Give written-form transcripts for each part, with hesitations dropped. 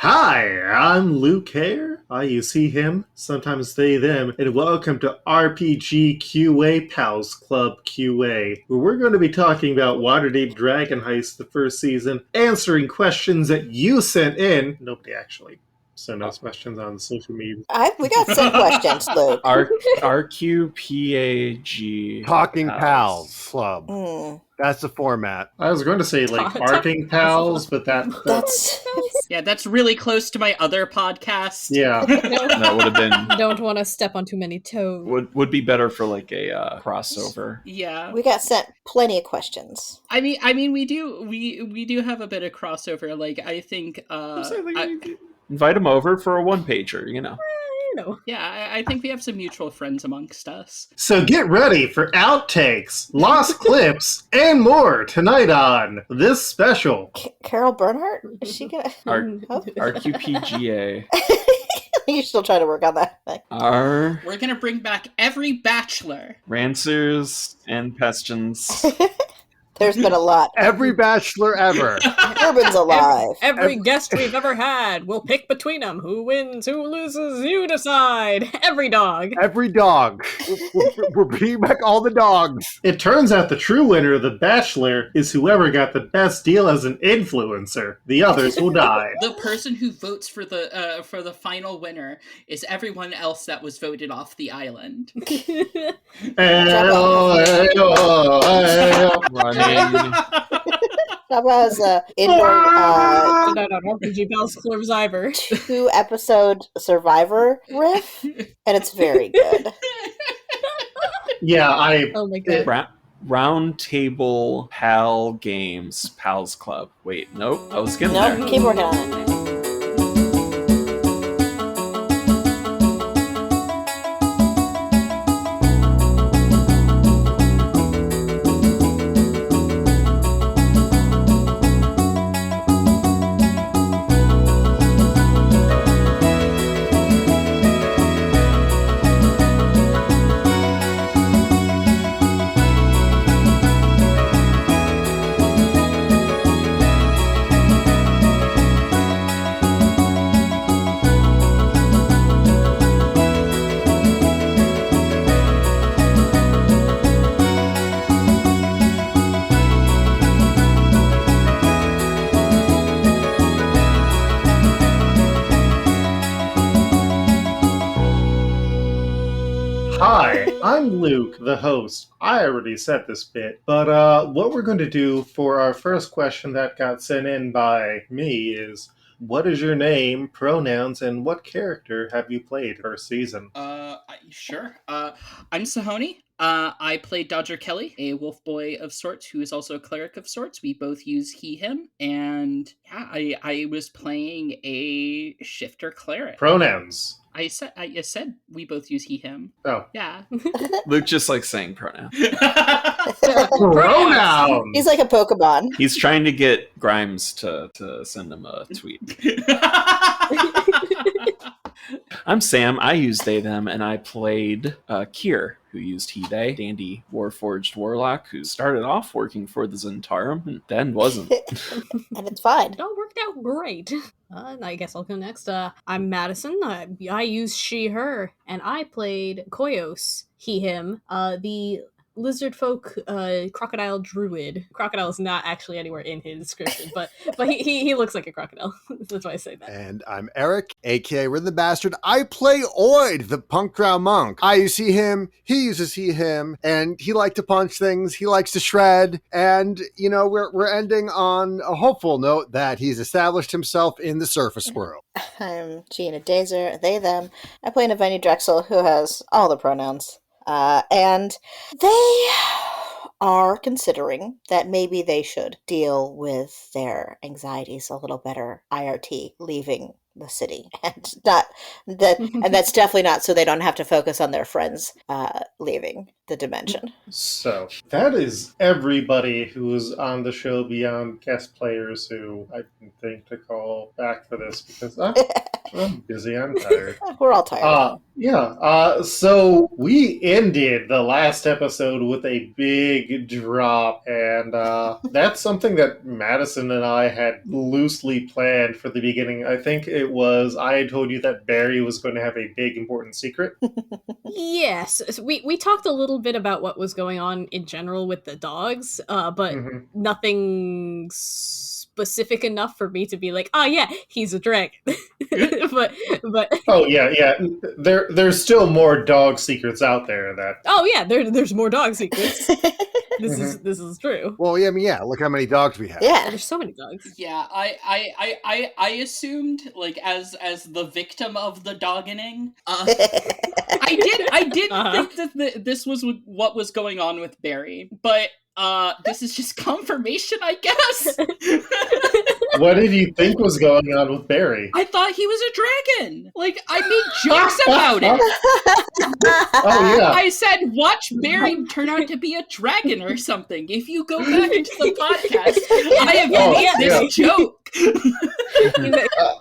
Hi, I'm Luke Hare. I use he, him, sometimes they, them, and welcome to RPG QA Pals Club QA, where we're going to be talking about Waterdeep Dragon Heist, the first season, answering questions that you sent in. Nobody actually sent us questions on social media. We got sent questions, Luke. RQPAG. Talking Pals Club. Mm, That's the format. I was going to say, Arting Pals, but that's Yeah, that's really close to my other podcast. yeah. That would have been Don't want to step on too many toes. would be better for like a crossover. Yeah. we got sent plenty of questions. I mean we do have a bit of crossover. Like I think Invite them over for a one-pager, you know. I think we have some mutual friends amongst us. So get ready for outtakes, lost clips, and more tonight on this special. Carol Bernhardt? Is she gonna? RQPGA. You're still trying to work on that thing. We're gonna bring back every bachelor. Rancers and Pestions. There's been a lot. Every bachelor ever. Urban's alive. Every guest we've ever had, we'll pick between them. Who wins, who loses, you decide. Every dog. Every dog. We're bringing back all the dogs. It turns out the true winner of The Bachelor is whoever got the best deal as an influencer. The others will die. The person who votes for the final winner is everyone else that was voted off the island. Running. That was indoor RPG Pals Club Survivor. 2-episode Survivor riff, and it's very good. Yeah, Oh my god. Round Table Pal Games Pals Club. Wait, nope. I was getting there. Keep working on it. Hi, I'm Luke, the host. I already said this bit, but what we're going to do for our first question that got sent in by me is, what is your name, pronouns, and what character have you played first season? Sure. I'm Sahoni. I played Dodger Kelly, a wolf boy of sorts who is also a cleric of sorts. We both use he, him, and yeah, I was playing a shifter cleric. Pronouns. I said we both use he, him. Oh. Yeah. Luke just likes saying pronouns. Pronouns! He's like a Pokemon. He's trying to get Grimes to send him a tweet. I'm Sam. I use they, them, and I played Kier, who used he, they, dandy, warforged warlock, who started off working for the Zentarum and then wasn't. And it's fine. It all worked out great. I guess I'll go next. I'm Madison. I use she, her, and I played Koyos, he, him, the lizard folk crocodile druid. Crocodile is not actually anywhere in his description, but he looks like a crocodile. That's why I say that. And I'm Eric, aka Rhythm Bastard. I play Oid, the punk drow monk. I use he, him, he uses he, him, and he likes to punch things, he likes to shred, and, you know, we're ending on a hopeful note that he's established himself in the surface world. I'm Gina Dazer, they, them. I play Naveni Drexel, who has all the pronouns. And they are considering that maybe they should deal with their anxieties a little better, IRT, leaving the city, and that's definitely not so they don't have to focus on their friends leaving the dimension. So that is everybody who is on the show beyond guest players who I didn't think to call back for this because I'm busy. I'm tired. We're all tired. So we ended the last episode with a big drop, and that's something that Madison and I had loosely planned for the beginning. I think it was I had told you that Barry was going to have a big important secret. Yes, we talked a little bit about what was going on in general with the dogs, but Mhm. nothing specific enough for me to be like, oh yeah, he's a dragon. but Oh yeah. There's still more dog secrets out there that. oh yeah, there's more dog secrets. This Mhm. is true. Well, yeah, I mean, yeah. Look how many dogs we have. Yeah. There's so many dogs. Yeah, I assumed, like, as the victim of the dogging, I did Uh-huh. think that this was what was going on with Barry, but this is just confirmation, I guess. What did you think was going on with Barry? I thought he was a dragon. Like, I made jokes about it. Oh yeah. I said, watch Barry turn out to be a dragon or something. If you go back into the podcast, I have made this joke.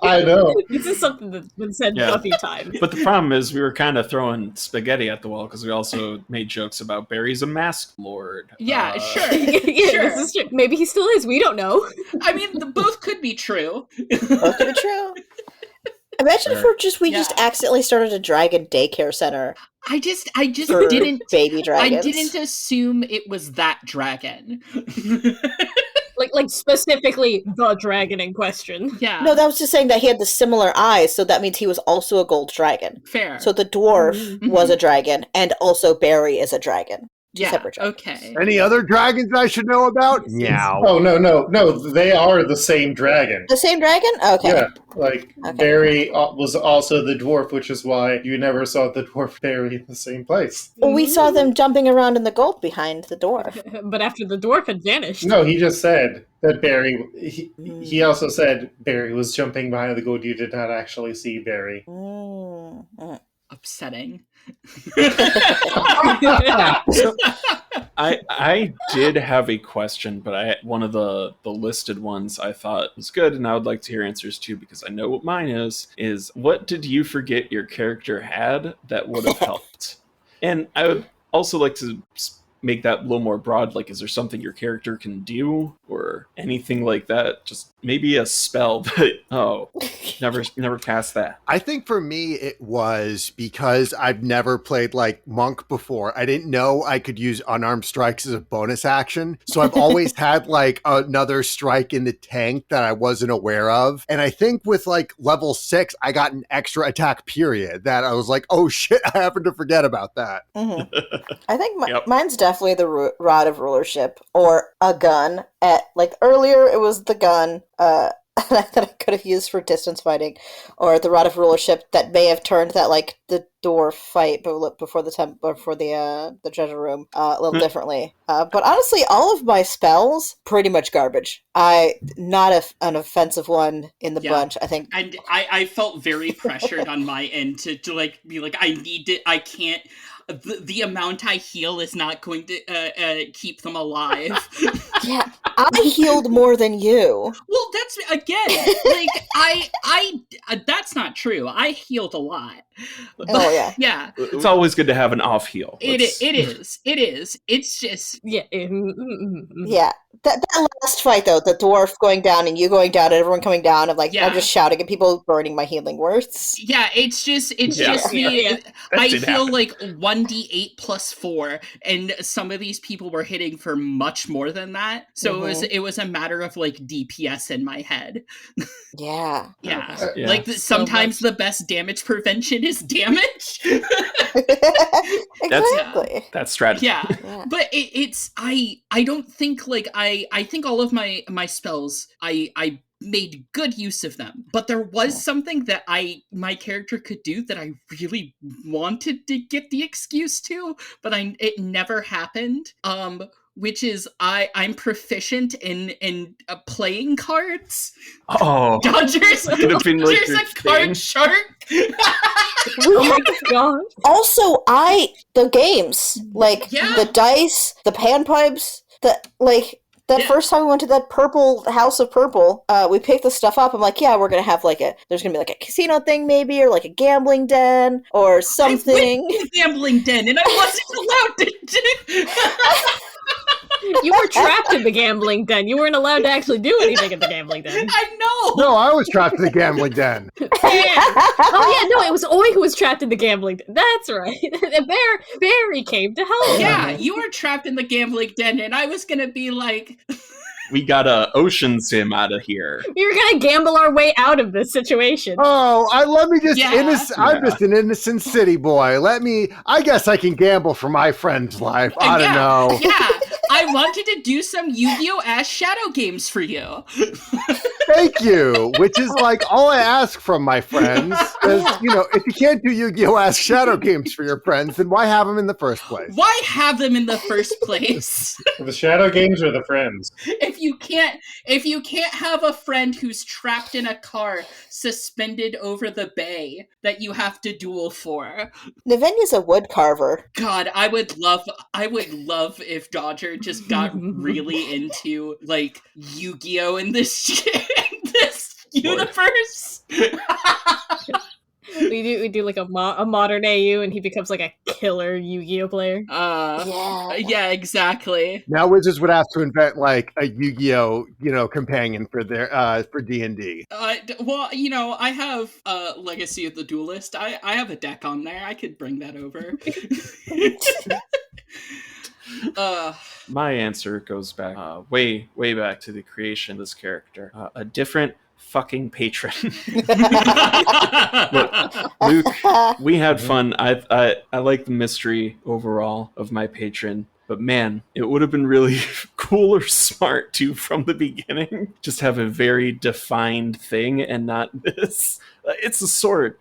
I know. This is something that's been said Yeah. a few times. But the problem is we were kind of throwing spaghetti at the wall because we also made jokes about Barry's a mask lord. Yeah, sure. Yeah, Sure. this is true. Maybe he still is. We don't know. I mean, both could be true. Both could be true. Imagine if we just Yeah. accidentally started a dragon daycare center I just for didn't. baby I dragons. didn't assume it was that dragon. Like specifically the dragon in question. Yeah. No, that was just saying that he had the similar eyes, so that means he was also a gold dragon. fair. So the dwarf Mhm. was a dragon, and also Barry is a dragon. yeah. separate dragons. Okay. Any other dragons I should know about? Meow. Oh no! They are the same dragon. The same dragon? Okay. Yeah, like Okay. Barry was also the dwarf, which is why you never saw the dwarf Barry in the same place. Well, we saw them jumping around in the gold behind the dwarf. But after the dwarf had vanished. No, he just said that Barry. He also said Barry was jumping behind the gold. You did not actually see Barry. Mm. Mm. Upsetting. So, I did have a question, but one of the listed ones I thought was good, and I would like to hear answers too because I know what mine is. Is what did you forget your character had that would have helped? And I would also like to make that a little more broad. Like, is there something your character can do or anything like that? Just maybe a spell that never cast that. I think for me, it was because I've never played like Monk before. I didn't know I could use unarmed strikes as a bonus action. So I've always had like another strike in the tank that I wasn't aware of. And I think with like level 6, I got an extra attack period that I was like, oh shit, I happened to forget about that. Mhm. I think Yep. mine's definitely the rod of rulership or a gun. Like earlier, it was the gun that I could have used for distance fighting, or the rod of rulership that may have turned that like the dwarf fight before the treasure room a little differently. But honestly, all of my spells pretty much garbage. Not an offensive one in the Yeah. bunch. I think. And I felt very pressured on my end to like be like, I can't. The amount I heal is not going to keep them alive. Yeah, I healed more than you. Well, that's again, like I that's not true. I healed a lot. Oh yeah. Yeah, It's always good to have an off heal. it is. It's just Yeah. Yeah. That last fight though, the dwarf going down and you going down and everyone coming down, I'm like, Yeah. I'm just shouting at people, burning my healing words. yeah. It's just Yeah. me. Yeah. I did heal happen. like 1d8 plus 4, and some of these people were hitting for much more than that. So it was a matter of like DPS in my head. Yeah. Yeah, Yeah. like sometimes the best damage prevention is damage. Exactly. That's strategy. Yeah. Yeah. But I don't think like I think all of my spells I made good use of them, but there was something that my character could do that I really wanted to get the excuse to, but it never happened. Which is I'm proficient in playing cards. Oh, Dodgers, Could have been, like, Dodgers your a card thing. shark. Oh my god. Also, the games, like Yeah. the dice, the panpipes, That first time we went to that purple House of Purple, we picked the stuff up. I'm like, yeah, we're gonna have there's gonna be like a casino thing maybe, or like a gambling den, or something. I went to a gambling den, and I wasn't allowed to. You were trapped in the gambling den. You weren't allowed to actually do anything in the gambling den. I know. No, I was trapped in the gambling den. Oh yeah, no, it was Oi who was trapped in the gambling den. That's right. And Barry came to help. Yeah, you were trapped in the gambling den, and I was gonna be like, We got a ocean sim out of here. We were gonna gamble our way out of this situation. Oh, let me just Yeah. I'm just an innocent city boy. I guess I can gamble for my friend's life. I don't know. Yeah, I wanted to do some Yu-Gi-Oh! Ass shadow games for you. Thank you. Which is like all I ask from my friends. Is, if you can't do Yu-Gi-Oh! Ask shadow games for your friends, then why have them in the first place? Why have them in the first place? The shadow games or the friends? If you can't have a friend who's trapped in a car suspended over the bay that you have to duel for. Navenya's a wood carver. God, I would love if Dodger just got really into like Yu-Gi-Oh! In this universe. We do like a modern AU, and he becomes like a killer Yu-Gi-Oh player. Yeah, exactly. Now Wizards would have to invent like a Yu-Gi-Oh, companion for their for D&D. Well, I have Legacy of the Duelist. I have a deck on there. I could bring that over. My answer goes back way back to the creation of this character. A different fucking patron. Look, Luke, we had fun. I like the mystery overall of my patron. But man, it would have been really cool or smart to, from the beginning, just have a very defined thing and not this. It's a sword.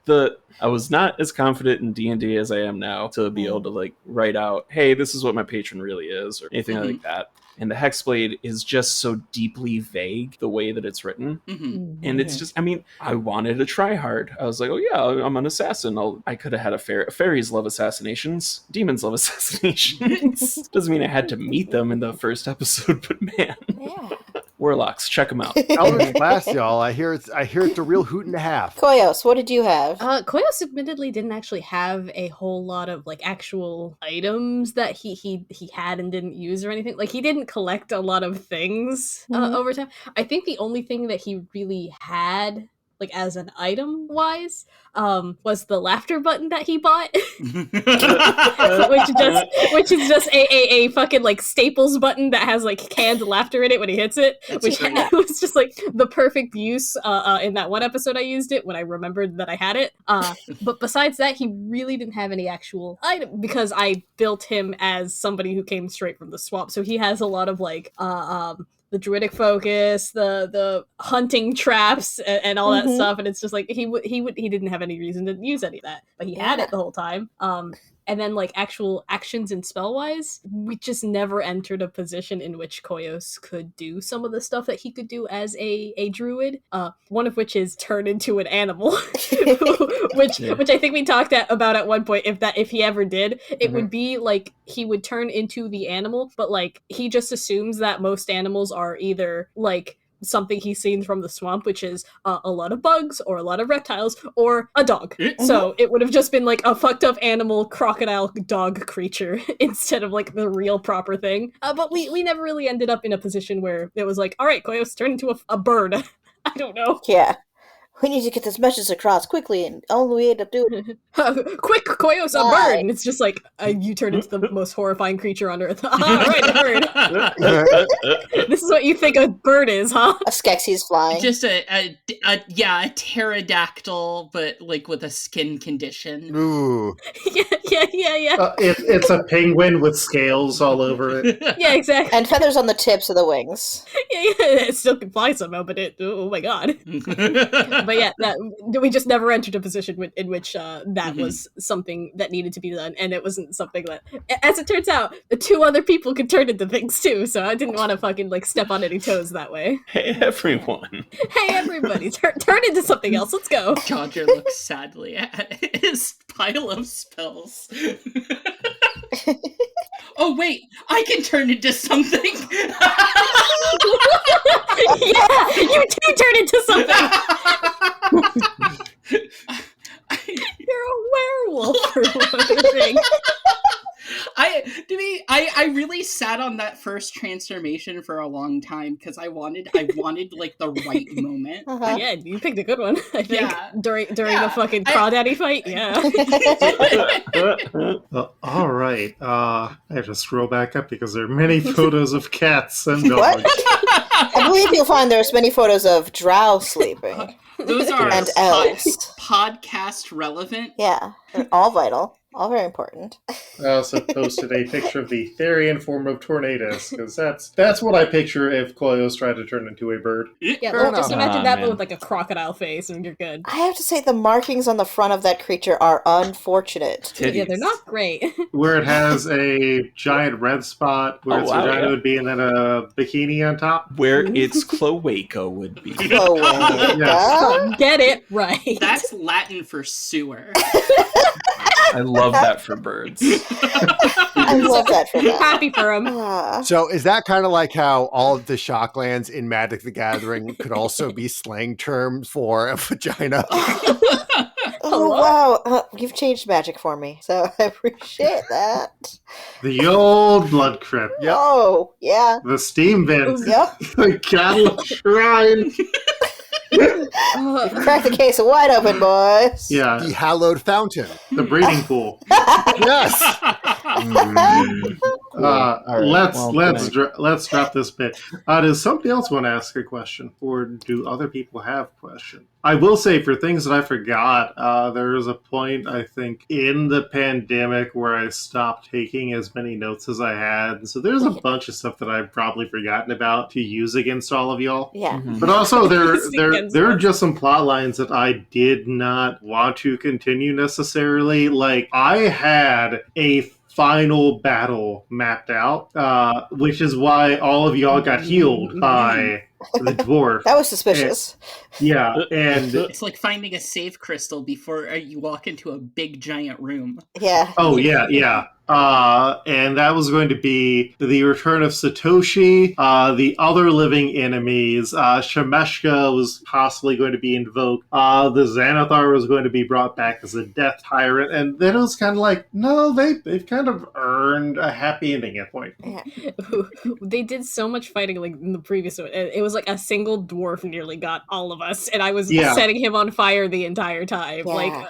I was not as confident in D&D as I am now to be able to like write out, hey, this is what my patron really is, or anything like that. And the Hexblade is just so deeply vague the way that it's written. Mm-hmm. And it's just, I wanted to try hard. I was like, oh yeah, I'm an assassin. I could have had a fairies love assassinations. Demons love assassinations. Doesn't mean I had to meet them in the first episode, but man. Yeah. Warlocks, check them out. Eldritch Blast, y'all. I hear it's a real hoot and a half. Koyos, what did you have? Koyos admittedly didn't actually have a whole lot of like actual items that he had and didn't use or anything. Like he didn't collect a lot of things over time. I think the only thing that he really had, like as an item wise, was the laughter button that he bought. which is just a fucking like Staples button that has like canned laughter in it when he hits it. Which was just like the perfect use in that one episode I used it when I remembered that I had it. But besides that, he really didn't have any actual item because I built him as somebody who came straight from the swamp. So he has a lot of like the druidic focus, the hunting traps, and all that stuff, and it's just like he didn't have any reason to use any of that, but he had it the whole time. And then like actual actions and spell wise, we just never entered a position in which Koyos could do some of the stuff that he could do as a druid. One of which is turn into an animal, which I think we talked about at one point. If he ever did, it would be like he would turn into the animal, but like he just assumes that most animals are either like something he's seen from the swamp, which is a lot of bugs or a lot of reptiles or a dog. So it would have just been like a fucked up animal crocodile dog creature instead of like the real proper thing. But we never really ended up in a position where it was like, all right, Koyos, turn into a bird. I don't know. Yeah. We need to get this message across quickly, and all we end up doing quick, Koyos, a bird! And it's just like, you turn into the most horrifying creature on Earth. Right, a bird. This is what you think a bird is, huh? a Skeksis flying. Just a pterodactyl, but like with a skin condition. Ooh. Yeah. It's a penguin with scales all over it. Yeah, exactly. And feathers on the tips of the wings. Yeah, it still can fly somehow, but oh my god. But yeah, we just never entered a position in which that was something that needed to be done, and it wasn't something that, as it turns out, the two other people could turn into things too, so I didn't want to fucking like step on any toes that way. Hey everyone. Hey everybody, turn into something else, let's go. Dodger looks sadly at his pile of spells. Oh wait, I can turn into something. Yeah, you do turn into something. You're a werewolf for one thing. I really sat on that first transformation for a long time because I wanted like the right moment. Uh-huh. Yeah, you picked a good one. I think Yeah. during Yeah, a fucking I- crawdaddy fight. Yeah. All right. I have to scroll back up because there are many photos of cats and What? dogs. I believe you'll find there's many photos of drow sleeping. Those are And Yes. elves. podcast relevant. Yeah, they're all vital. All very important. I also posted a picture of the Therian form of Tornadus, because that's what I picture if Koios tried to turn into a bird. Yeah, Fair just enough. imagine that, but Man. with like a crocodile face, and you're good. I have to say, the markings on the front of that creature are unfortunate. Yeah, they're Titties. not great. Where it has a giant red spot where Oh, its wow, vagina yeah. would be, and then a bikini on top. Where its cloaca would be. Cloaca? Yes. Get it right. That's Latin for sewer. I love that for birds. I love that for that. Happy for him. Ah. So is that kind of like how all of the shocklands in Magic the Gathering could also be slang terms for a vagina? Oh, Hello? wow. You've changed magic for me, so I appreciate that. The old blood crypt. Yep. Oh, yeah. The steam vent. Yep. The cattle shrine. Crack the case wide open, boys. Yeah. The hallowed fountain. The breeding pool. Yes. All right, Let's drop this bit. Does somebody else want to ask a question, or do other people have questions? I will say, for things that I forgot, there was a point, I think, in the pandemic where I stopped taking as many notes as I had. So there's a bunch of stuff that I've probably forgotten about to use against all of y'all. Yeah. Mhm. But also, Against there are us. just some plot lines that I did not want to continue necessarily. Like, I had a final battle mapped out, which is why all of y'all got healed by the dwarf. That was suspicious. Yeah, and It's like finding a save crystal before you walk into a big giant room. Yeah. oh yeah. And that was going to be the return of Satoshi, the other living enemies. Shemeshka was possibly going to be invoked. The Xanathar was going to be brought back as a death tyrant. And then it was kind of like, no, they've kind of earned a happy ending at point. They did so much fighting like in the previous one. It was like a single dwarf nearly got all of us, and I was Yeah. setting him on fire the entire time. Yeah. Like,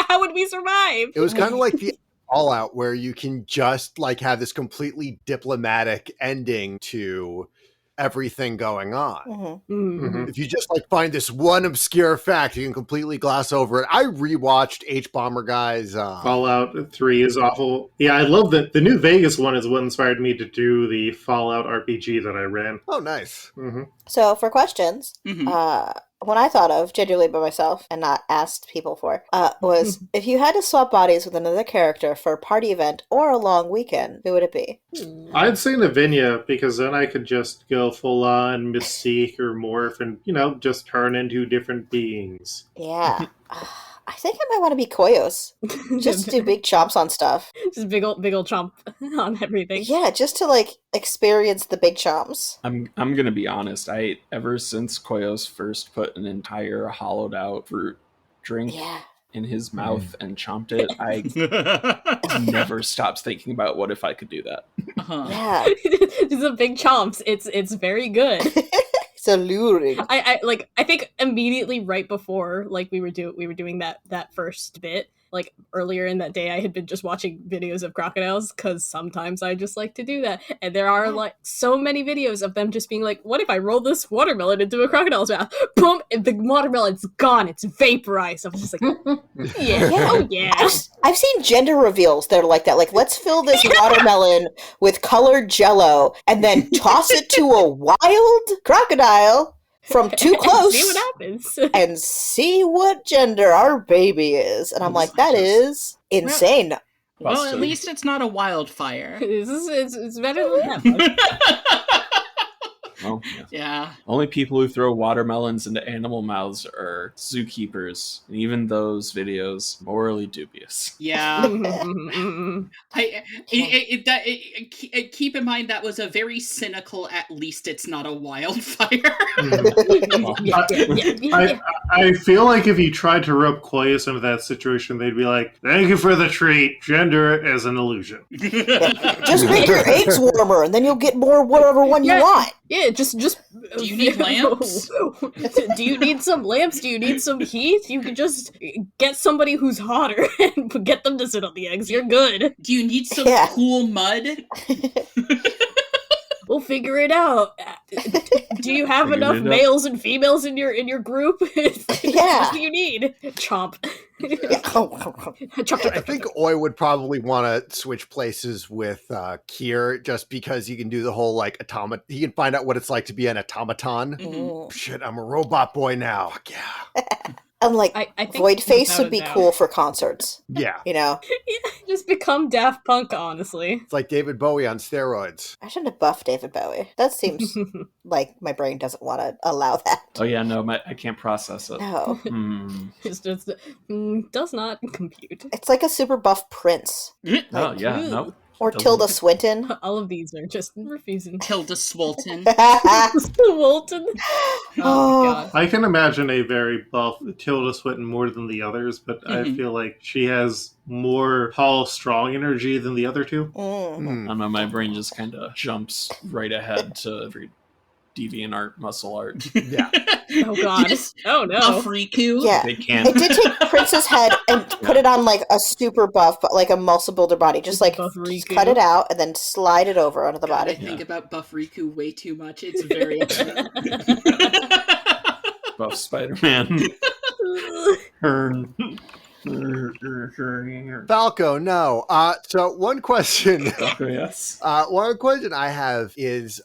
how would we survive? It was kind of like the All Out, where you can just like have this completely diplomatic ending to everything going on. Mhm. Mhm. If you just like find this one obscure fact, you can completely gloss over it. I rewatched H Bomber Guys. Fallout 3 is awful. Yeah, I love that. The New Vegas one is what inspired me to do the Fallout RPG that I ran. Oh, nice. Mm-hmm. So, for questions, Mhm. one I thought of genuinely by myself and not asked people for was if you had to swap bodies with another character for a party event or a long weekend, who would it be? I'd say Navinia, because then I could just go full on Mystique or Morph and, just turn into different beings. Yeah. I think I might want to be Koios. Just to do big chomps on stuff. Just big old chomp on everything. Yeah, just to experience the big chomps. I'm gonna be honest. Ever since Koyos first put an entire hollowed out fruit drink Yeah. in his mouth and chomped it, I never stopped thinking about what if I could do that. Uh-huh. Yeah. These are big chomps. It's very good. It's alluring. I think immediately right before we were doing that first bit, earlier in that day, I had been just watching videos of crocodiles because sometimes I just like to do that, and there are so many videos of them just being like, what if I roll this watermelon into a crocodile's mouth? Boom, and the watermelon's gone, it's vaporized. I was just like, yeah, oh yeah. I've seen gender reveals that are like that. Like, let's fill this watermelon with colored jello and then toss it to a wild crocodile from too close See what happens. and see what gender our baby is. And I'm like, that is insane. Well, Busted. at least it's not a wildfire. It's better than that. Oh, yeah. Yeah. Only people who throw watermelons into animal mouths are zookeepers. And even those videos, morally dubious. Yeah. Mm. Keep in mind that was a very cynical, at least it's not a wildfire. I feel like if you tried to rope Koyas into that situation, they'd be like, "Thank you for the treat. Gender is an illusion." Just make your eggs warmer, and then you'll get more whatever one you want. Yeah, just. Do you need lamps? Do you need some lamps? Do you need some heat? You can just get somebody who's hotter and get them to sit on the eggs. You're good. Do you need some cool mud? We'll figure it out. Do you have enough males and females in your group? What do you need? Chomp. I think Oi would probably want to switch places with Kier just because he can do the whole like he can find out what it's like to be an automaton. Mm. Shit, I'm a robot boy now. Yeah. And like, I think Voidface would be cool for concerts. Yeah. You know? Yeah, just become Daft Punk, honestly. It's like David Bowie on steroids. I shouldn't have buffed David Bowie. That seems like my brain doesn't want to allow that. Oh yeah, no, I can't process it. No. It's just does not compute. It's like a super buff Prince. Oh yeah, no. Or Tilda Swinton. All of these are just refusing. Tilda Swolton. Swolton. Oh my god. I can imagine a very buff Tilda Swinton more than the others, but I feel like she has more tall, strong energy than the other two. I don't know, my brain just kind of jumps right ahead to every deviant art, muscle art. Yeah. Oh god. Yes. Oh no. Buff Riku. Yeah. They can't. It did take Prince's head and put it on like a super buff, but like a muscle builder body. Just like just cut it out and then slide it over onto the body. I think about Buff Riku way too much. It's very Buff Spider-Man. Hern. Falco, no. So one question. Falco, yes. One question I have is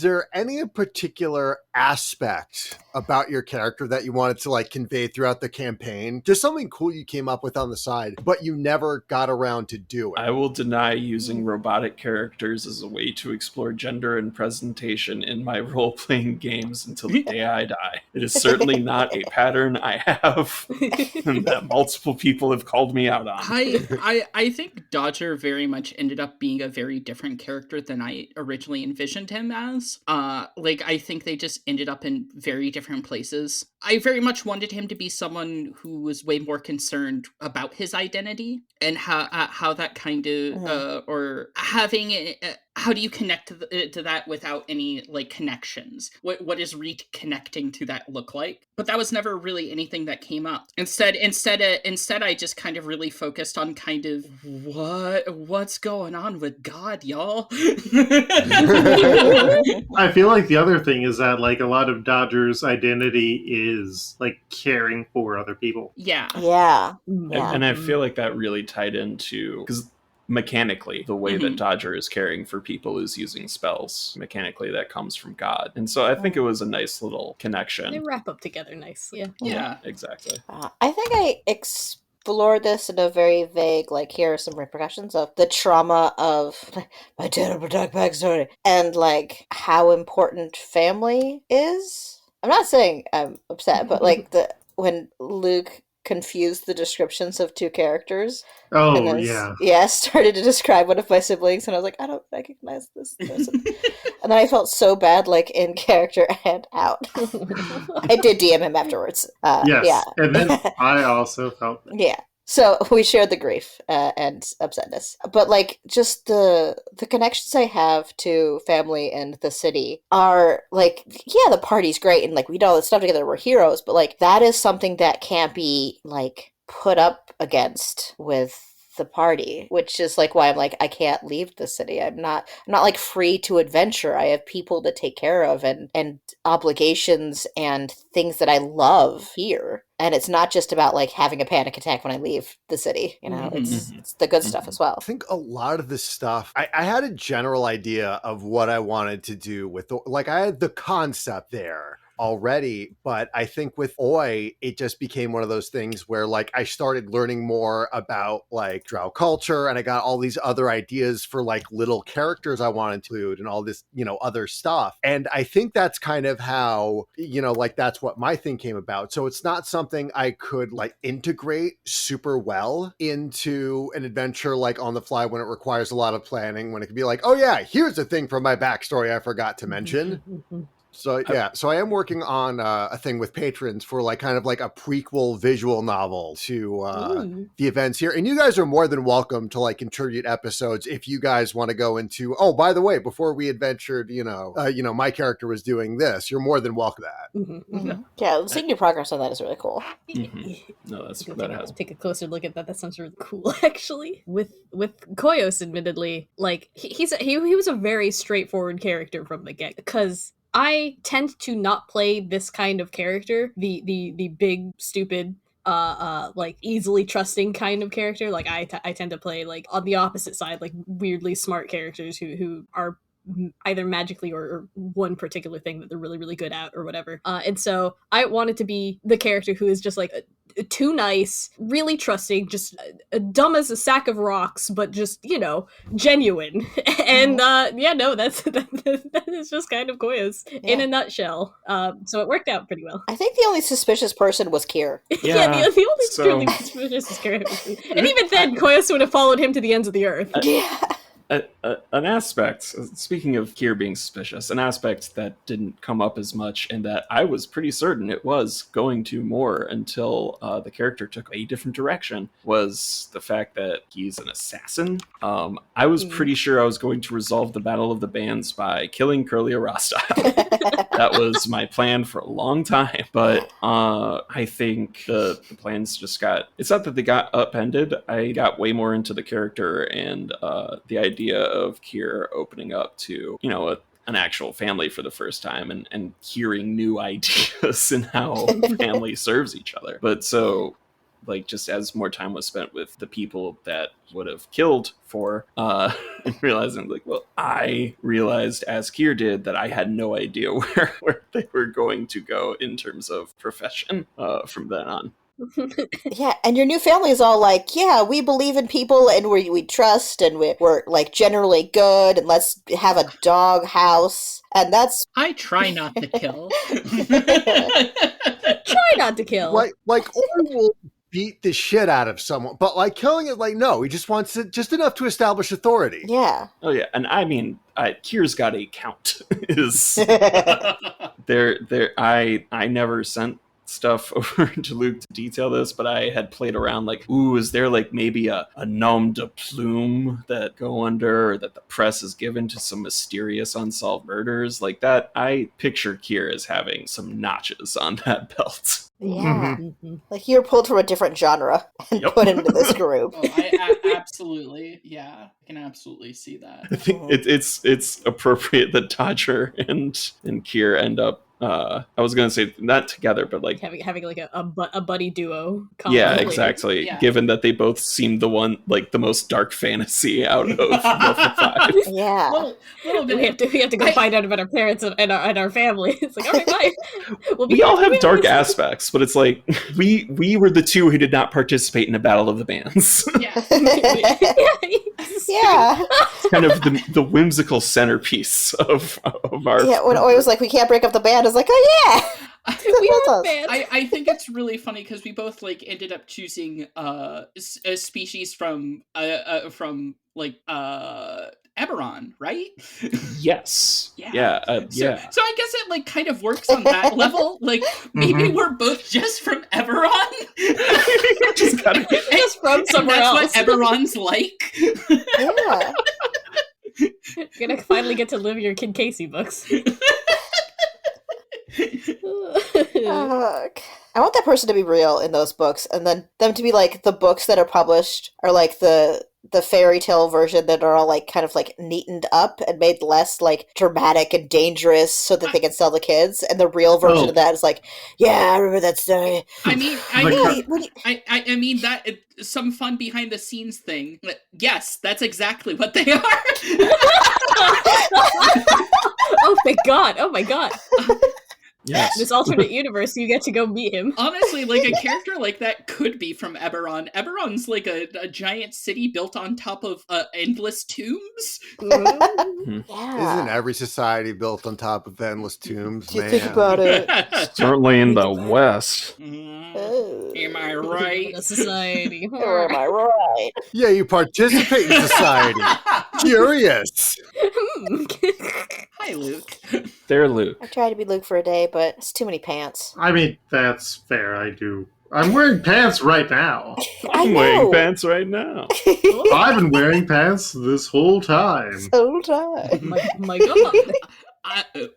there any particular aspect about your character that you wanted to like convey throughout the campaign? Just something cool you came up with on the side, but you never got around to do it. I will deny using robotic characters as a way to explore gender and presentation in my role-playing games until the day I die. It is certainly not a pattern I have and that multiple people have called me out on. I think Dodger very much ended up being a very different character than I originally envisioned him as. I think they just ended up in very different places. I very much wanted him to be someone who was way more concerned about his identity and how that kind of or having how do you connect to that without any like connections? What does reconnecting to that look like? But that was never really anything that came up. Instead, I just kind of really focused on kind of what's going on with God, y'all. I feel like the other thing is that like a lot of Dodger's identity is like caring for other people. Yeah. Yeah. And I feel like that really tied into because mechanically the way that Dodger is caring for people is using spells. Mechanically that comes from God. And so I think it was a nice little connection. They wrap up together nicely. Yeah, exactly. I think I explored this in a very vague, like, here are some repercussions of the trauma of my terrible dark backstory and like how important family is. I'm not saying I'm upset, but like when Luke confused the descriptions of two characters. Oh, Started to describe one of my siblings, and I was like, I don't recognize this person. And then I felt so bad, like, in character and out. I did DM him afterwards. Yes. Yeah. And then I also felt that. Yeah. So we shared the grief and upsetness. But, like, just the connections I have to family and the city are, like, yeah, the party's great, and, like, we did all this stuff together, we're heroes, but, like, that is something that can't be, like, put up against with the party, which is like why I'm like, I can't leave the city. I'm not like free to adventure. I have people to take care of and obligations and things that I love here. And it's not just about like having a panic attack when I leave the city, you know, it's the good stuff as well. I think a lot of this stuff, I had a general idea of what I wanted to do with, like I had the concept there. already, but I think with Oi, it just became one of those things where like I started learning more about like Drow culture, and I got all these other ideas for like little characters I wanted to include and all this, other stuff. And I think that's kind of how, like that's what my thing came about. So it's not something I could like integrate super well into an adventure like on the fly when it requires a lot of planning, when it could be like, oh yeah, here's a thing from my backstory I forgot to mention. So yeah, so I am working on a thing with patrons for like kind of like a prequel visual novel to the events here, and you guys are more than welcome to like contribute episodes if you guys want to go into. Oh, by the way, before we adventured, my character was doing this. You're more than welcome to that. Yeah, seeing your progress on that is really cool. No, that's That has take a closer look at that. That sounds really cool, actually. With Koyos, admittedly, like he was a very straightforward character from the get, because I tend to not play this kind of character, the big stupid like easily trusting kind of character. Like I tend to play like on the opposite side, like weirdly smart characters who are either magically or one particular thing that they're really, really good at or whatever. And so I wanted to be the character who is just like too nice, really trusting, just dumb as a sack of rocks, but just, genuine. And that is just kind of Koyos in a nutshell. So it worked out pretty well. I think the only suspicious person was Kier. Yeah, the only truly suspicious is Kier. And even then, Koyos would have followed him to the ends of the earth. Yeah. An aspect, speaking of Kier being suspicious, an aspect that didn't come up as much and that I was pretty certain it was going to more until the character took a different direction was the fact that he's an assassin. I was pretty sure I was going to resolve the Battle of the Bands by killing Curly Rostyle. That was my plan for a long time, but I think the plans just it's not that they got upended. I got way more into the character and the idea of Kier opening up to, an actual family for the first time and hearing new ideas and how family serves each other. But so, like, just as more time was spent with the people that would have killed for, and realizing, like, well, I realized, as Kier did, that I had no idea where they were going to go in terms of profession from then on. Yeah, and your new family is all like, yeah, we believe in people and we trust and we're like generally good and let's have a dog house. And that's... I try not to kill. Try not to kill. Like Oi will beat the shit out of someone, but like killing it, like no, he just wants it just enough to establish authority. Yeah. Oh yeah, and I mean, Kier's got a count. Is there? I never sent stuff over to Luke to detail this, but I had played around like, is there like maybe a nom de plume that go under, or that the press is given to some mysterious unsolved murders like that? I picture Kier as having some notches on that belt. Yeah. Like you're pulled from a different genre and put into this group. I absolutely, yeah, I can absolutely see that. I think it's appropriate that Dodger and Kier end up, I was going to say not together, but like having like a buddy duo. Yeah, exactly. Yeah. Given that they both seem the most dark fantasy out of the five. Yeah. Little bit. We have to go find out about our parents and our family. It's like, all right, bye. We all have dark aspects, but it's like we were the two who did not participate in the Battle of the Bands. Yeah. Yeah. It's kind of the whimsical centerpiece of our. Yeah, when Oi was like, we can't break up the band, I was like, oh yeah. I think it's really funny because we both like ended up choosing a species from Eberron, right? Yes. Yeah. So I guess it like kind of works on that level. Like maybe we're both just from Eberron. just from somewhere else. That's what Eberron's like. Yeah. You're gonna finally get to live your Kid Casey books. I want that person to be real in those books, and then them to be like the books that are published are like the fairy tale version that are all like kind of like neatened up and made less like dramatic and dangerous so that they can sell to kids, and the real version of that is like, yeah, I remember that story. I mean that some fun behind the scenes thing. Yes, that's exactly what they are. Oh my god. Yes. This alternate universe, you get to go meet him. Honestly, like a character like that could be from Eberron. Eberron's like a giant city built on top of endless tombs. Ooh. Yeah. Isn't every society built on top of endless tombs, Do you man? think about it? Certainly in the West. Oh. Am I right? The society. Or am I right? Yeah, you participate in society. Curious. Hi, Luke. There, Luke. I tried to be Luke for a day, but it's too many pants. I mean, that's fair. I do. I'm wearing pants right now. I I'm know. wearing pants right now. I've been wearing pants this whole time. Whole time. My God.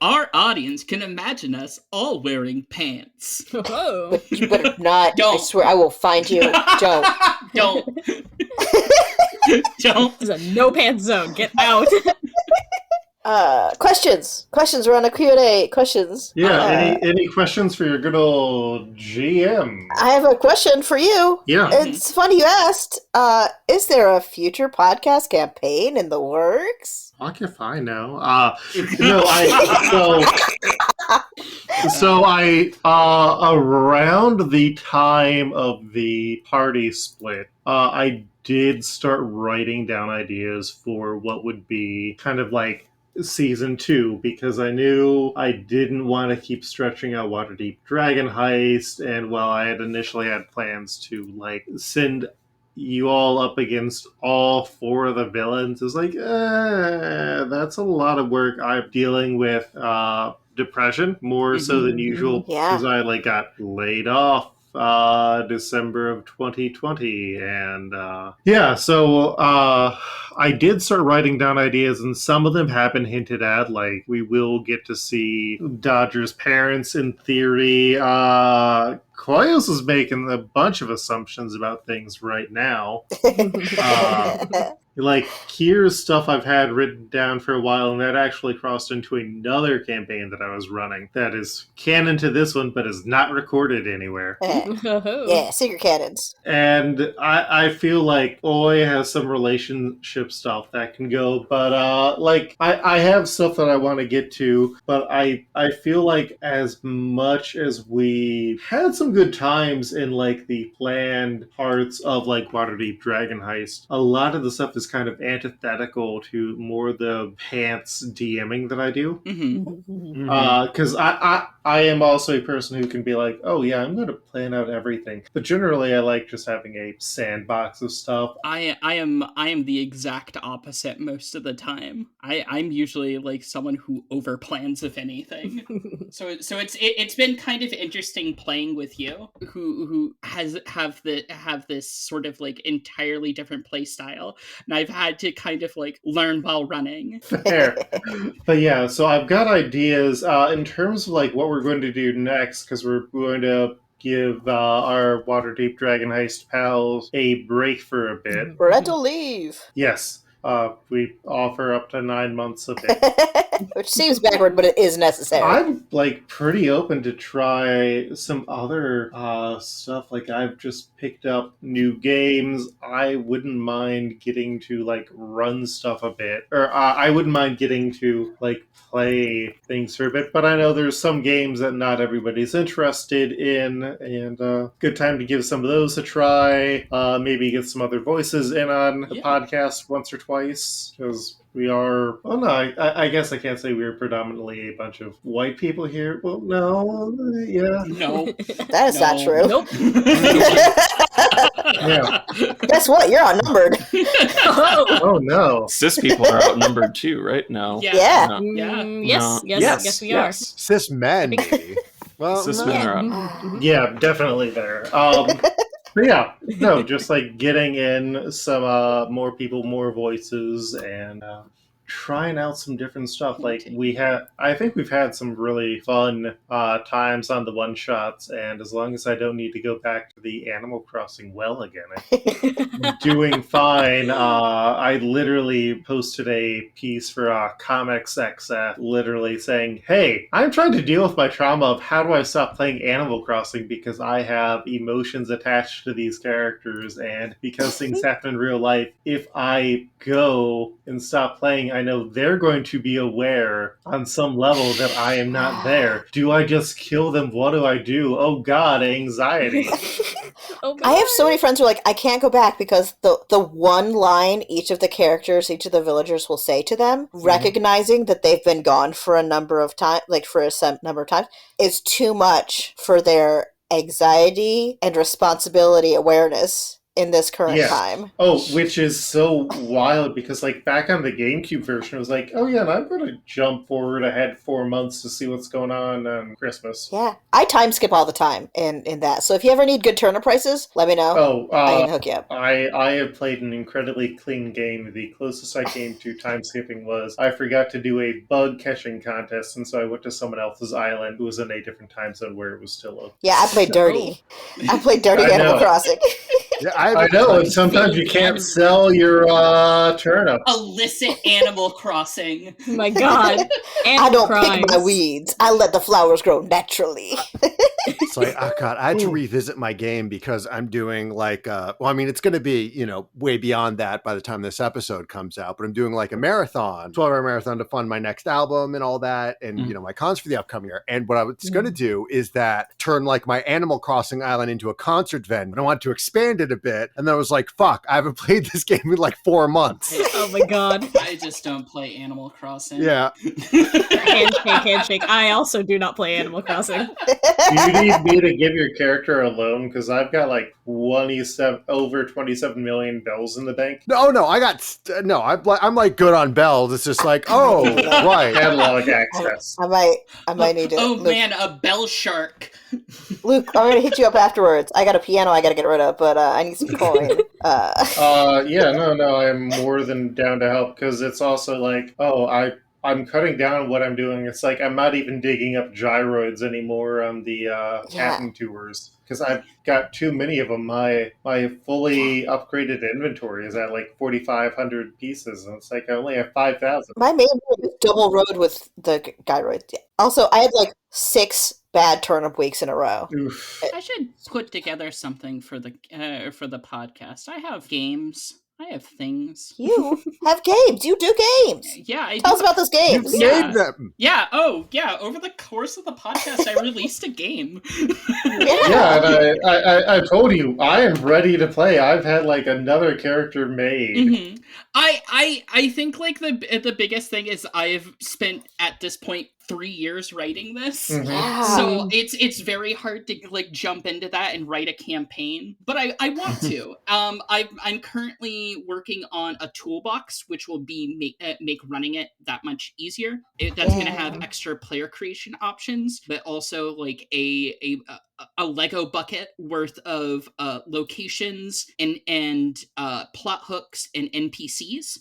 Our audience can imagine us all wearing pants. Oh. But you better not. I Don't. swear I will find you. Don't. Don't. Don't. This is a no pants zone. Get out. Questions. Questions. We're on a Q&A. Questions. Yeah, any questions for your good old GM? I have a question for you. Yeah. It's funny you asked. Is there a future podcast campaign in the works? Fuck if I know. So I around the time of the party split, I did start writing down ideas for what would be kind of like season 2, because I knew I didn't want to keep stretching out Waterdeep Dragon Heist, and while I had initially had plans to like send you all up against all 4 of the villains, is like, that's a lot of work. I'm dealing with depression more so than usual, Yeah. because I like got laid off December of 2020, and so I did start writing down ideas, and some of them have been hinted at, like we will get to see Dodger's parents in theory. Koyos is making a bunch of assumptions about things right now. Like, here's stuff I've had written down for a while, and that actually crossed into another campaign that I was running that is canon to this one, but is not recorded anywhere. Yeah, secret cannons. And I feel like Oi has some relationship stuff that can go, but like I have stuff that I want to get to, but I feel like as much as we had some good times in like the planned parts of like Waterdeep Dragon Heist, a lot of the stuff is kind of antithetical to more the pants DMing that I do. Because I am also a person who can be like, oh yeah, I'm going to plan out everything. But generally, I like just having a sandbox of stuff. I am the exact opposite most of the time. I'm usually like someone who overplans if anything. So it's been kind of interesting playing with you, who have this sort of like entirely different play style, and I've had to kind of like learn while running. Fair. But yeah, so I've got ideas in terms of like what we're going to do next, because we're going to give our Waterdeep Dragon Heist pals a break for a bit. Parental leave. Yes, we offer up to 9 months of it. Which seems backward, but it is necessary. I'm like pretty open to try some other stuff. Like I've just picked up new games. I wouldn't mind getting to like run stuff a bit, or I wouldn't mind getting to like play things for a bit. But I know there's some games that not everybody's interested in, and good time to give some of those a try. Maybe get some other voices in on the podcast once or twice, because we are. Oh no, I guess I can't say we're predominantly a bunch of white people here. Well, no, yeah, No, That is not true. Nope. yeah. Guess what? You're outnumbered. Oh no. Cis people are outnumbered too, right? No. Yeah. No. Yeah. Yes, we are. Cis men, maybe. Well, Cis no. men are out. Yeah, definitely there. But yeah, no, just like getting in some more people, more voices, and trying out some different stuff. Like I think we've had some really fun times on the one shots, and as long as I don't need to go back to the Animal Crossing well again, I'm doing fine. I literally posted a piece for Comics XF, literally saying, "Hey, I'm trying to deal with my trauma of how do I stop playing Animal Crossing because I have emotions attached to these characters, and because things happen in real life, if I go and stop playing, I know they're going to be aware on some level that I am not there. Do I just kill them? What do I do? Oh God, anxiety. Oh my I have so God. many friends who are like, I can't go back because the one line each of the characters, each of the villagers will say to them, recognizing that they've been gone for a number of times, like for a some number of times, is too much for their anxiety and responsibility awareness in this current Yeah. time. Oh, which is so wild because, like, back on the GameCube version, it was like, oh yeah, and I'm going to jump forward ahead 4 months to see what's going on Christmas. Yeah, I time skip all the time in that. So if you ever need good turnip prices, let me know. Oh, I can hook you up. I have played an incredibly clean game. The closest I came to time skipping was I forgot to do a bug catching contest, and so I went to someone else's island who was in a different time zone where it was still open. Yeah, I played dirty. I played dirty I Animal know. Crossing. Yeah, I know, and sometimes you can't sell your turnips. Illicit Animal Crossing. Oh my God. I don't pick my Crimes. weeds. I let the flowers grow naturally. It's like, oh God, I had to revisit my game because I'm doing like, well, I mean, it's going to be, way beyond that by the time this episode comes out, but I'm doing like a marathon, 12-hour marathon to fund my next album and all that. And, my cons for the upcoming year. And what I was going to do is turn like my Animal Crossing island into a concert venue. And I wanted to expand it a bit. And then I was like, fuck, I haven't played this game in like 4 months. Oh my God. I just don't play Animal Crossing. Yeah. Handshake. I also do not play Animal Crossing. Do you need me to give your character a loan? Because I've got like over 27 million bells in the bank. No, I'm like good on bells. It's just like, oh, right. Catalog access. I might need to. Oh Luke, man, a bell shark. Luke, I'm gonna hit you up afterwards. I got a piano I gotta get rid of, but I need some coin. Yeah, no, I'm more than down to help because it's also like, I'm cutting down what I'm doing. It's like I'm not even digging up gyroids anymore on the patent tours because I've got too many of them. My fully upgraded inventory is at like 4,500 pieces, and it's like I only have 5,000. My main road is double road with the gyroid. Also, I had like 6 bad turnip weeks in a row. Oof. I should put together something for the podcast. I have games. I have things. You have games. You do games. Yeah, I Tell do. us about those games. You named them. Yeah. Oh, yeah. Over the course of the podcast, I released a game. Yeah, and I told you I am ready to play. I've had like another character made. Mm-hmm. I think like the biggest thing is I've spent at this point 3 years writing this. Mhm. Yeah. So it's very hard to like jump into that and write a campaign, but I want to. I'm currently working on a toolbox which will be make running it that much easier. That's going to have extra player creation options, but also like a Lego bucket worth of locations and plot hooks and NPCs.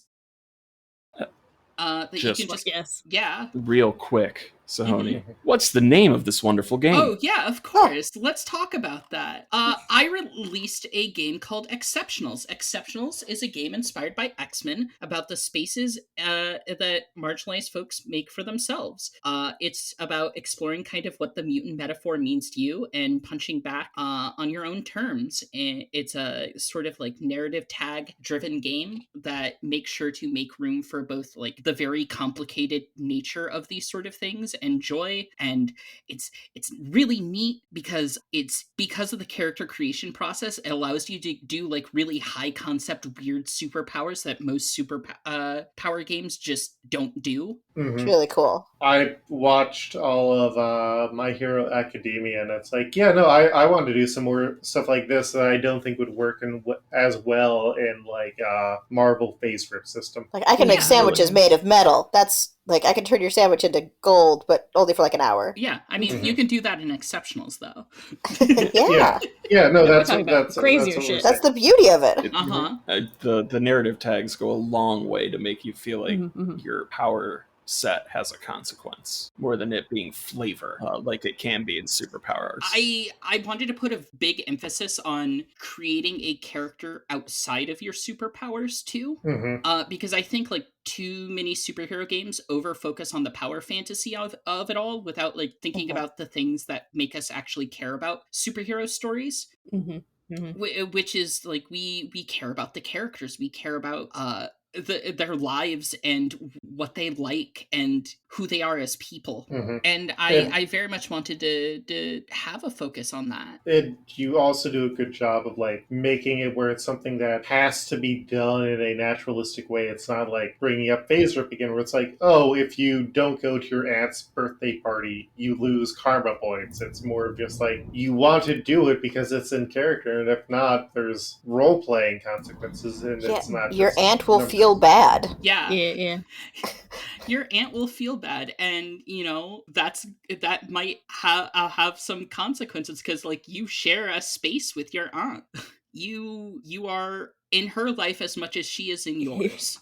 That you Just- can just Yes. yeah. Real quick, Sahoni, what's the name of this wonderful game? Oh, yeah, of course. Let's talk about that. I released a game called Exceptionals. Exceptionals is a game inspired by X-Men about the spaces that marginalized folks make for themselves. It's about exploring kind of what the mutant metaphor means to you and punching back on your own terms. And it's a sort of like narrative tag-driven game that makes sure to make room for both like the very complicated nature of these sort of things and joy, and it's really neat because of the character creation process. It allows you to do like really high concept weird superpowers that most power games just don't do. It's really cool. I watched all of My Hero Academia, and it's like, yeah, no, I want to do some more stuff like this that I don't think would work as well in like Marvel Phase Rip system. Like I can make sandwiches made of metal. That's like I can turn your sandwich into gold, but only for like an hour. Yeah, I mean, you can do that in Exceptionals though. Yeah, no, that's crazier what shit. That's the beauty of it. The narrative tags go a long way to make you feel like your power set has a consequence more than it being flavor like it can be in superpowers. I wanted to put a big emphasis on creating a character outside of your superpowers too, because I think like too many superhero games over focus on the power fantasy of it all without like thinking about the things that make us actually care about superhero stories. Which is like we care about the characters, we care about their lives and what they like and who they are as people. Mhm. And And- I very much wanted to have a focus on that. And you also do a good job of like making it where it's something that has to be done in a naturalistic way. It's not like bringing up phase rip again, where it's like, oh, if you don't go to your aunt's birthday party, you lose karma points. It's more of just like you want to do it because it's in character, and if not, there's role playing consequences, and Yeah, it's not. your just aunt will numbers. feel bad. Yeah. Yeah. Your aunt will feel bad, and that might have some consequences, because like you share a space with your aunt. You are in her life as much as she is in yours.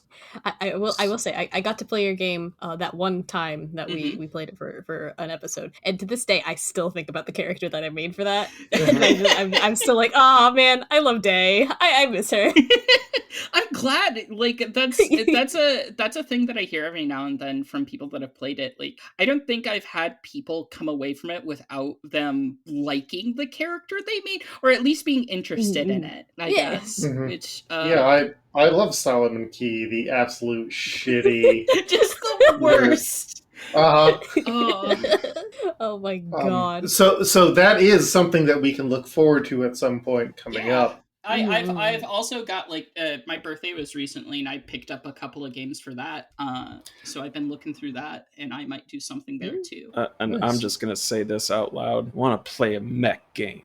I will say I got to play your game that one time that Mhm. we played it for an episode, and to this day I still think about the character that I made for that. And I'm still like, oh man, I love Day. I miss her. I'm glad. Like that's a thing that I hear every now and then from people that have played it. Like I don't think I've had people come away from it without them liking the character they made, or at least being interested in it, I Yeah. guess. Mhm. Which Yeah, I love Solomon Key, the absolute shitty. just the worst. Uh, Oh. Oh my god. so that is something that we can look forward to at some point coming Yeah. up. I've also got like my birthday was recently, and I picked up a couple of games for that. So I've been looking through that, and I might do something there too. And Nice. I'm just gonna say this out loud. Want to play a mech game?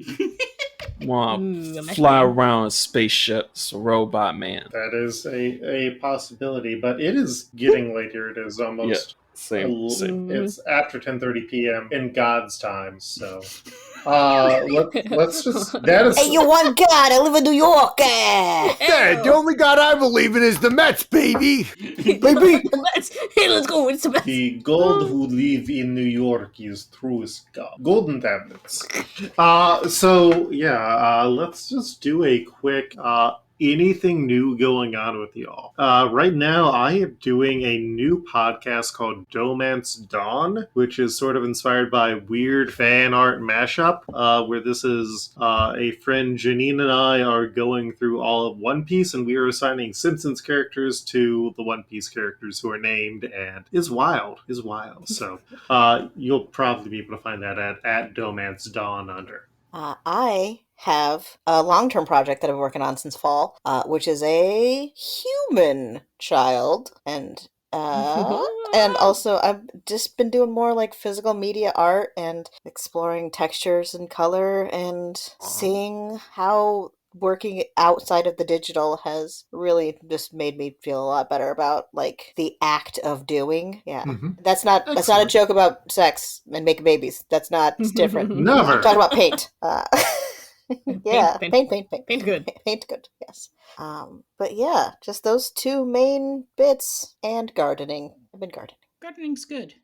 Want Ooh, a to mech fly game. around a spaceship? It's a robot man. That is a possibility, but it is getting late here. It is almost Same. it's after 10:30 p.m. in God's time. So let's just that is Hey, you one God, I live in New York. Hey, the only god I believe in is the Mets, baby. Baby. Hey, let's go. It's the best. the gold who live in New York is truest God. Golden tablets. So yeah, let's just do a quick anything new going on with y'all. Right now, I am doing a new podcast called Domance Dawn, which is sort of inspired by weird fan art mashup, where this is a friend Janine and I are going through all of One Piece, and we are assigning Simpsons characters to the One Piece characters who are named, and is wild. So you'll probably be able to find that at Domance Dawn under. I have a long-term project that I've been working on since fall, which is a human child, and also I've just been doing more like physical media art and exploring textures and color and seeing how working outside of the digital has really just made me feel a lot better about like the act of doing. Yeah. Mhm. That's not a Excellent. joke about sex and making babies. That's not, it's different. Never. I'm talking about paint. Yeah, Paint. paint. Paint good. Paint good, yes. But yeah, just those two main bits and gardening. I've been gardening. Gardening's good.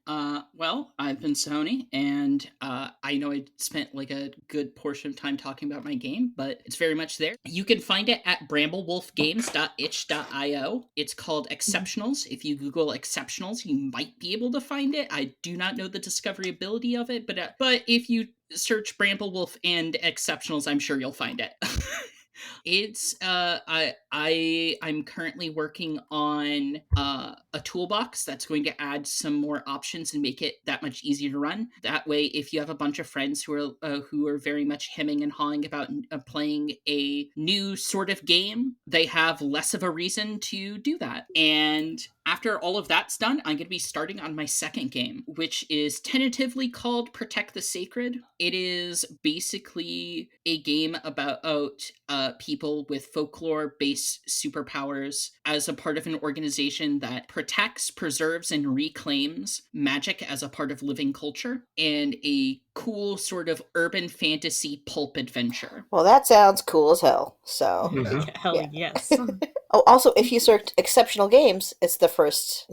Well, I've been Sony, and I know I spent like a good portion of time talking about my game, but it's very much there. You can find it at bramblewolfgames.itch.io. It's called Exceptionals. If you Google Exceptionals, you might be able to find it. I do not know the discoverability of it, but if you search Bramblewolf and Exceptionals, I'm sure you'll find it. It's I'm currently working on a toolbox that's going to add some more options and make it that much easier to run. That way, if you have a bunch of friends who are very much hemming and hawing about playing a new sort of game, they have less of a reason to do that. And after all of that's done, I'm going to be starting on my second game, which is tentatively called Protect the Sacred. It is basically a game about people with folklore-based superpowers as a part of an organization that protects, preserves, and reclaims magic as a part of living culture, and a cool sort of urban fantasy pulp adventure. Well, that sounds cool as hell. So, Hell Yeah. yes. oh, also, if you search exceptional games, it's the first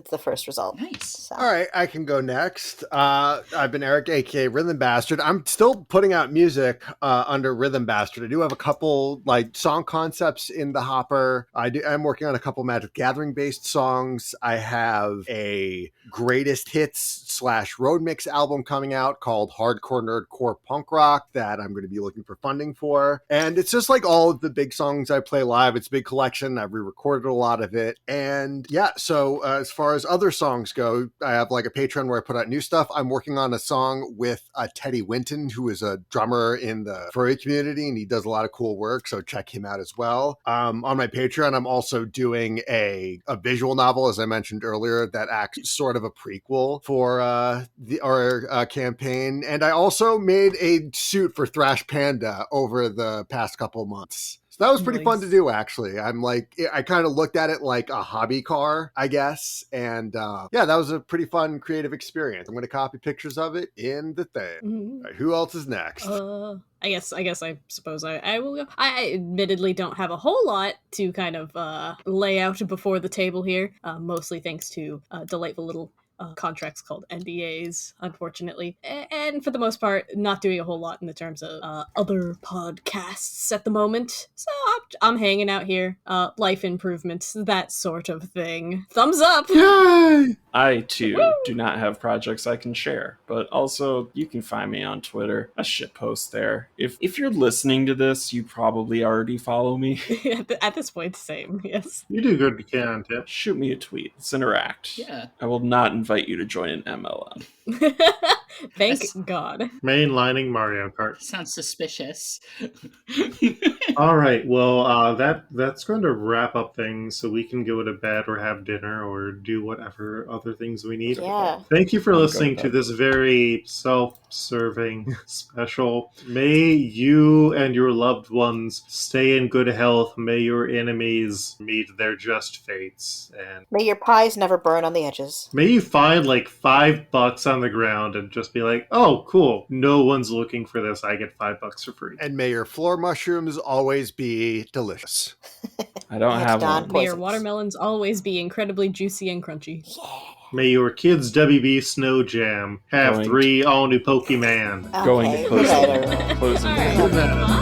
result. Nice. So. All right, I can go next. I've been Eric, aka Rhythm Bastard. I'm still putting out music under Rhythm Bastard. I do have a couple like song concepts in the hopper. I'm working on a couple Magic Gathering based songs. I have a greatest hits / road mix album coming out called Hardcore Nerdcore Punk Rock that I'm going to be looking for funding for. And it's just like all of the big songs I play live. It's a big collection. I've recorded a lot of it. And yeah, so as far as other songs go, I have like a Patreon where I put out new stuff. I'm working on a song with Teddy Winton, who is a drummer in the furry community, and he does a lot of cool work, so check him out as well. On my Patreon, I'm also doing a visual novel, as I mentioned earlier, that acts sort of a prequel for our campaign. And I also made a suit for Thrash Panda over the past couple of months. So that was pretty fun to do, actually. I kind of looked at it like a hobby car, I guess. And yeah, that was a pretty fun, creative experience. I'm going to copy pictures of it in the thing. Mhm. All right, who else is next? I suppose I will go. I admittedly don't have a whole lot to kind of lay out before the table here, mostly thanks to delightful little contracts called NDAs, unfortunately. And for the most part, not doing a whole lot in the terms of other podcasts at the moment. So I'm hanging out here. Life improvements, that sort of thing. Thumbs up! Yay! I, too, do not have projects I can share, but also you can find me on Twitter. I shitpost there. If you're listening to this, you probably already follow me. At this point, same, yes. You do good you can, Tip. Shoot me a tweet. Let's interact. Yeah. I will not invite you to join an MLM. Thank That's- God. Mainlining Mario Kart. Sounds suspicious. All right, well, that's going to wrap up things so we can go to bed or have dinner or do whatever other things we need. Yeah. Thank you for I'll go listening to to bed. this very self-serving special. May you and your loved ones stay in good health. May your enemies meet their just fates. And May your pies never burn on the edges. may you find like $5 on the ground and just be like, oh, cool. No one's looking for this. I get $5 for free. And may your floor mushrooms always be delicious. I don't Thanks, have Don. one. May your Poisons. watermelons always be incredibly juicy and crunchy. May your kids' WB Snow Jam have Going 3 all-new Pokemon. Going Okay, to good closing, night, everyone. closing. All right. Good night. Bye.